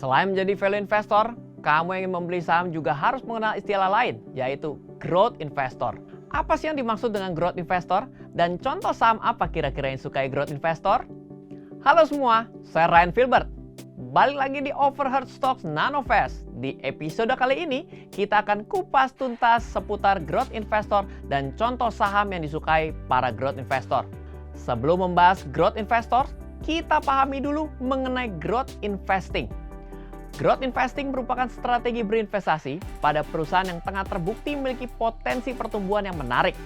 Selain menjadi value investor, kamu yang ingin membeli saham juga harus mengenal istilah lain, yaitu growth investor. Apa sih yang dimaksud dengan growth investor? Dan contoh saham apa kira-kira yang sukai growth investor? Halo semua, saya Ryan Filbert. Balik lagi di Overheard Stocks Nanofest. Di episode kali ini, kita akan kupas tuntas seputar growth investor dan contoh saham yang disukai para growth investor. Sebelum membahas growth investor, kita pahami dulu mengenai growth investing. Growth investing merupakan strategi berinvestasi pada perusahaan yang tengah terbukti memiliki potensi pertumbuhan yang menarik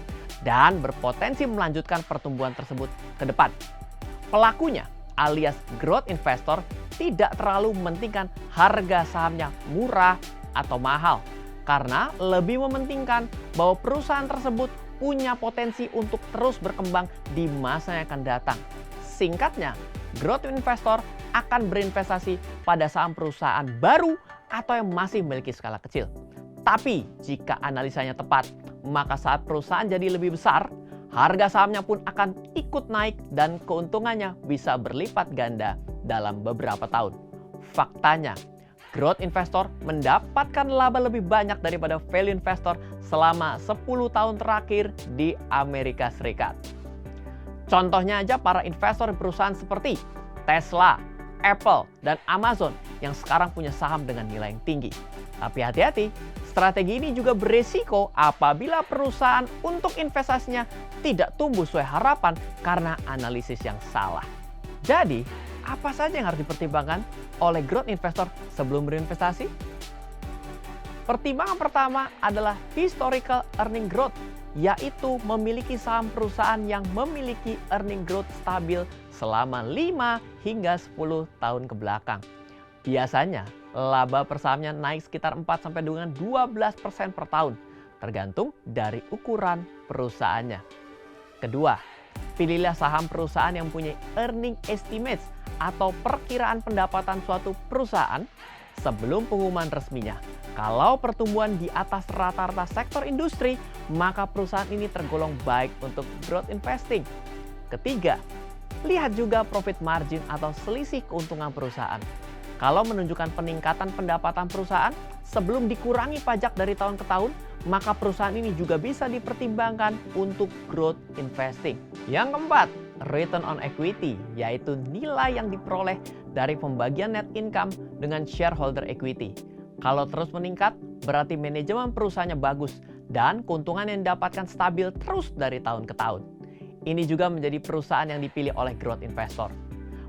dan berpotensi melanjutkan pertumbuhan tersebut ke depan. Pelakunya alias growth investor tidak terlalu mementingkan harga sahamnya murah atau mahal karena lebih mementingkan bahwa perusahaan tersebut punya potensi untuk terus berkembang di masa yang akan datang. Singkatnya, growth investor akan berinvestasi pada saham perusahaan baru atau yang masih memiliki skala kecil. Tapi jika analisanya tepat, maka saat perusahaan jadi lebih besar, harga sahamnya pun akan ikut naik dan keuntungannya bisa berlipat ganda dalam beberapa tahun. Faktanya, growth investor mendapatkan laba lebih banyak daripada value investor selama 10 tahun terakhir di Amerika Serikat. Contohnya aja para investor di perusahaan seperti Tesla, Apple, dan Amazon yang sekarang punya saham dengan nilai yang tinggi. Tapi hati-hati, strategi ini juga beresiko apabila perusahaan untuk investasinya tidak tumbuh sesuai harapan karena analisis yang salah. Jadi, apa saja yang harus dipertimbangkan oleh growth investor sebelum berinvestasi? Pertimbangan pertama adalah historical earning growth, yaitu memiliki saham perusahaan yang memiliki earning growth stabil selama 5 hingga 10 tahun ke belakang. Biasanya, laba per sahamnya naik sekitar 4-12% per tahun, tergantung dari ukuran perusahaannya. Kedua, pilihlah saham perusahaan yang punya earning estimates atau perkiraan pendapatan suatu perusahaan sebelum pengumuman resminya. Kalau pertumbuhan di atas rata-rata sektor industri, maka perusahaan ini tergolong baik untuk growth investing. Ketiga, lihat juga profit margin atau selisih keuntungan perusahaan. Kalau menunjukkan peningkatan pendapatan perusahaan sebelum dikurangi pajak dari tahun ke tahun, maka perusahaan ini juga bisa dipertimbangkan untuk growth investing. Yang keempat, return on equity, yaitu nilai yang diperoleh dari pembagian net income dengan shareholder equity. Kalau terus meningkat, berarti manajemen perusahaannya bagus dan keuntungan yang didapatkan stabil terus dari tahun ke tahun. Ini juga menjadi perusahaan yang dipilih oleh growth investor.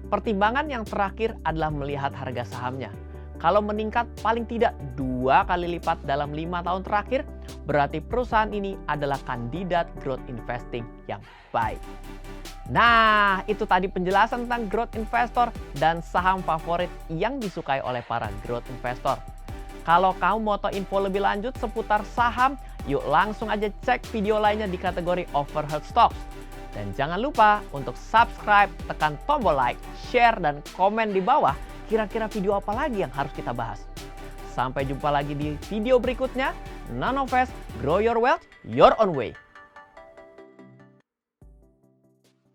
Pertimbangan yang terakhir adalah melihat harga sahamnya. Kalau meningkat paling tidak 2 kali lipat dalam 5 tahun terakhir, berarti perusahaan ini adalah kandidat growth investing yang baik. Nah, itu tadi penjelasan tentang growth investor dan saham favorit yang disukai oleh para growth investor. Kalau kamu mau tahu info lebih lanjut seputar saham, yuk langsung aja cek video lainnya di kategori Overheard Stocks. Dan jangan lupa untuk subscribe, tekan tombol like, share, dan komen di bawah kira-kira video apa lagi yang harus kita bahas. Sampai jumpa lagi di video berikutnya. Nanofest, grow your wealth your own way.